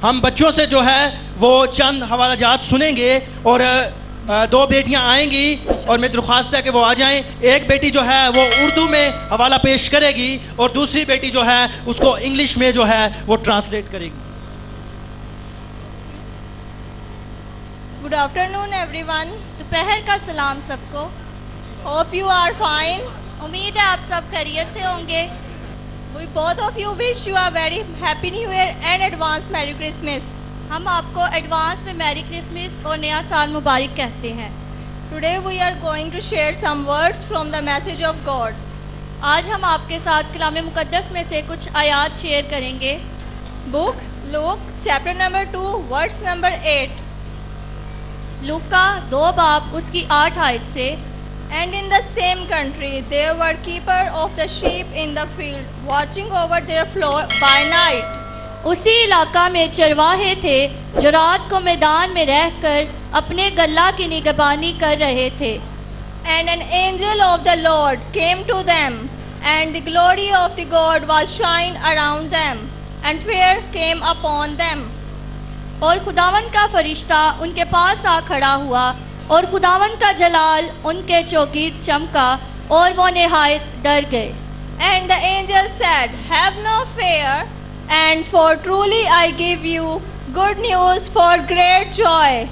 ہم بچوں سے جو ہے وہ چند حوالہ جات سنیں گے اور دو بیٹیاں آئیں گی اور میں درخواست ہے کہ وہ آ جائیں. ایک بیٹی جو ہے وہ اردو میں حوالہ پیش کرے گی اور دوسری بیٹی جو ہے اس کو انگلش میں جو ہے وہ ٹرانسلیٹ کرے گی. Good afternoon everyone. دوپہر کا سلام سب کو. Hope you are fine. امید ہے آپ سب خیریت سے ہوں گے. We both of you wish you are very happy new year and advance merry Christmas. ہم آپ کو ایڈوانس میں میری کرسمس اور نیا سال مبارک کہتے ہیں. Today we are going to share some words from the message of God. آج ہم آپ کے ساتھ کلام مقدس میں سے کچھ آیات شیئر کریں گے. بک لوک چیپٹر نمبر 2 ورڈس نمبر 8. لوکا 2 باب اس کی 8 آیت سے. And in the same country there were keeper of the sheep in the field watching over their flock by night. اسی علاقہ میں چرواہے تھے جو رات کو میدان میں رہ کر اپنے گلہ کی نگہبانی کر رہے تھے. And an angel of the Lord came to them, and the glory of the God was shine around them, and fear came upon them. اور خداوند کا فرشتہ ان کے پاس آ کھڑا ہوا اور خداوند کا جلال ان کے چوگرد چمکا اور وہ نہایت ڈر گئے. And the angel said, have no fear, and for truly I give you good news for great joy.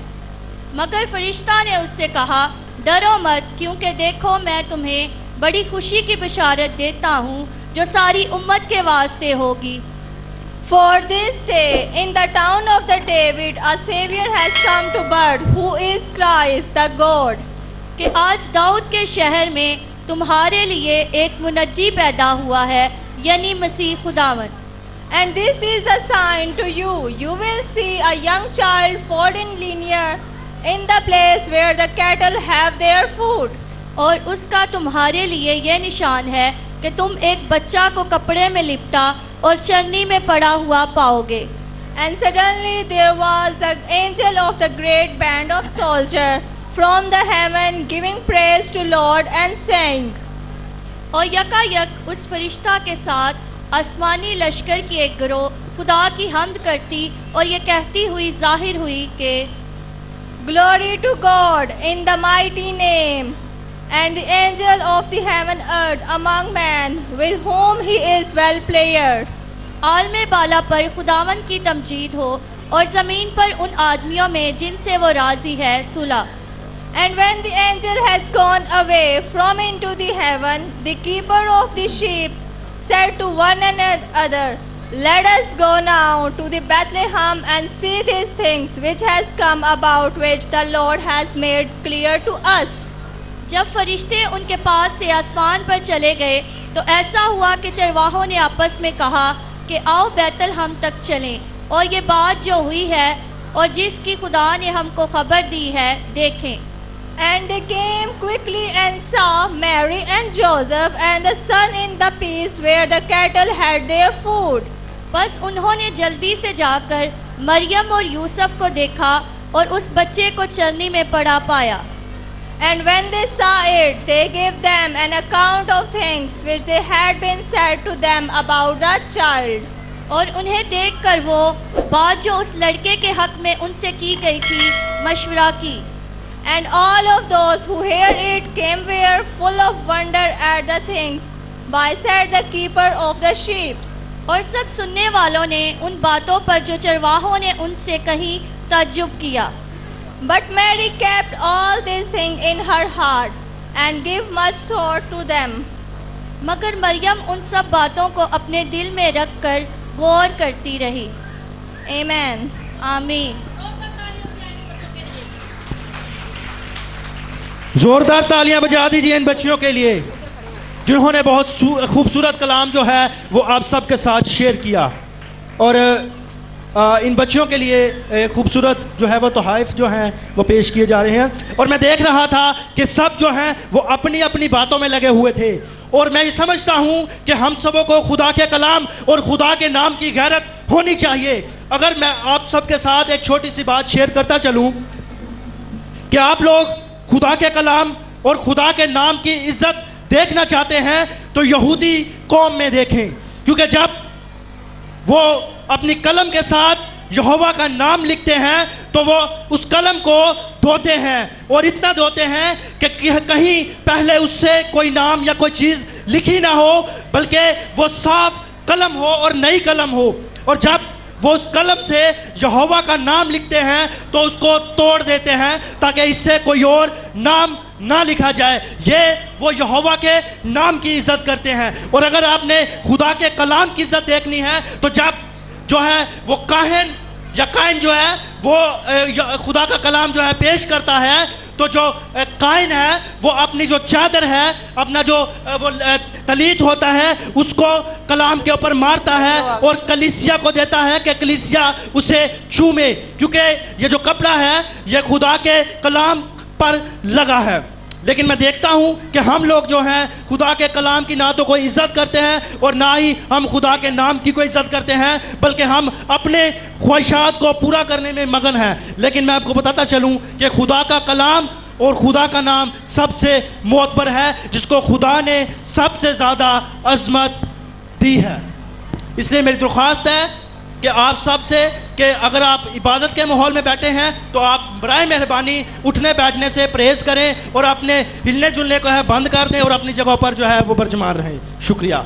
مگر فرشتہ نے اس سے کہا, ڈرو مت, کیونکہ دیکھو میں تمہیں بڑی خوشی کی بشارت دیتا ہوں جو ساری امت کے واسطے ہوگی. For this day in the town of the David a Savior has come to birth, who is Christ the God. کہ آج داؤد کے شہر میں تمہارے لیے ایک منجی پیدا ہوا ہے, یعنی مسیح خداوند. And this is the sign to you, you will see a young child folding linear in the place where the cattle have their food. اور اس کا تمہارے لیے یہ نشان ہے کہ تم ایک بچہ کو کپڑے میں لپٹا اور چرنی میں پڑا ہوا پاؤ گے. And suddenly there was the angel of the great band of soldiers from the heaven giving praise to Lord and saying. اور یکا یک اس فرشتہ کے ساتھ آسمانی لشکر کی ایک گروہ خدا کی حمد کرتی اور یہ کہتی ہوئی ظاہر ہوئی کہ Glory to God in the mighty name, and the angel of the heaven earth among men with whom he is well pleased. عالم بالا پر خداوند کی تمجید ہو اور زمین پر ان آدمیوں میں جن سے وہ راضی ہے صلح. And when the angel has gone away from into the heaven, the keeper of the sheep said to one another, let us go now to the Bethlehem and see these things which has come about, which the Lord has made clear to us. جب فرشتے ان کے پاس سے آسمان پر چلے گئے تو ایسا ہوا کہ چرواہوں نے آپس میں کہا کہ آؤ بیت الحم تک چلیں اور یہ بات جو ہوئی ہے اور جس کی خدا نے ہم کو خبر دی ہے دیکھیں. And they came quickly and saw Mary and Joseph and the son in the place where the cattle had their food. بس انہوں نے جلدی سے جا کر مریم اور یوسف کو دیکھا اور اس بچے کو چرنی میں پڑا پایا. And when they saw it, they gave them an account of things which they had been said to them about the child. اور انہیں دیکھ کر وہ بات جو اس لڑکے کے حق میں ان سے کی گئی تھی مشورہ کی. And all of those who heard it came were full of wonder at the things by said the keeper of the sheep. اور سب سننے والوں نے ان باتوں پر جو چرواہوں نے ان سے کہیں تعجب کیا. But Mary kept all these things in her heart and gave much thought to them. مگر مریم ان سب باتوں کو اپنے دل میں رکھ کر غور کرتی رہی. Amen. آمین. زوردار تالیاں بجا دیجیے ان بچیوں کے لیے جنہوں نے بہت خوبصورت کلام جو ہے وہ آپ سب کے ساتھ شیئر کیا. اور ان بچیوں کے لیے خوبصورت جو ہے وہ تحائف جو ہیں وہ پیش کیے جا رہے ہیں. اور میں دیکھ رہا تھا کہ سب جو ہیں وہ اپنی اپنی باتوں میں لگے ہوئے تھے. اور میں یہ سمجھتا ہوں کہ ہم سبوں کو خدا کے کلام اور خدا کے نام کی غیرت ہونی چاہیے. اگر میں آپ سب کے ساتھ ایک چھوٹی سی بات شیئر کرتا چلوں کہ آپ لوگ خدا کے کلام اور خدا کے نام کی عزت دیکھنا چاہتے ہیں تو یہودی قوم میں دیکھیں, کیونکہ جب وہ اپنی قلم کے ساتھ یہوہ کا نام لکھتے ہیں تو وہ اس قلم کو دھوتے ہیں، اور اتنا دھوتے ہیں کہ کہیں پہلے اس سے کوئی نام یا کوئی چیز لکھی نہ ہو، بلکہ وہ صاف قلم ہو اور نئی قلم ہو. اور جب وہ اس قلم سے یہوہ کا نام لکھتے ہیں تو اس کو توڑ دیتے ہیں تاکہ اس سے کوئی اور نام نہ لکھا جائے. یہ وہ یہوہ کے نام کی عزت کرتے ہیں. اور اگر آپ نے خدا کے کلام کی عزت دیکھنی ہے تو جب جو ہے وہ کاہن یا کائن جو ہے وہ خدا کا کلام جو ہے پیش کرتا ہے، تو جو کائن ہے وہ اپنی جو چادر ہے، اپنا جو وہ تلیت ہوتا ہے، اس کو کلام کے اوپر مارتا ہے اور کلیسیا کو دیتا ہے کہ کلیسیا اسے چومے، کیونکہ یہ جو کپڑا ہے یہ خدا کے کلام پر لگا ہے. لیکن میں دیکھتا ہوں کہ ہم لوگ جو ہیں خدا کے کلام کی نہ تو کوئی عزت کرتے ہیں اور نہ ہی ہم خدا کے نام کی کوئی عزت کرتے ہیں، بلکہ ہم اپنے خواہشات کو پورا کرنے میں مگن ہیں. لیکن میں آپ کو بتاتا چلوں کہ خدا کا کلام اور خدا کا نام سب سے معتبر ہے، جس کو خدا نے سب سے زیادہ عظمت دی ہے. اس لیے میری درخواست ہے کہ آپ سب سے کہ اگر آپ عبادت کے ماحول میں بیٹھے ہیں تو آپ برائے مہربانی اٹھنے بیٹھنے سے پرہیز کریں اور اپنے ہلنے جلنے کو ہے بند کر دیں اور اپنی جگہوں پر جو ہے وہ برجمان رہیں. شکریہ.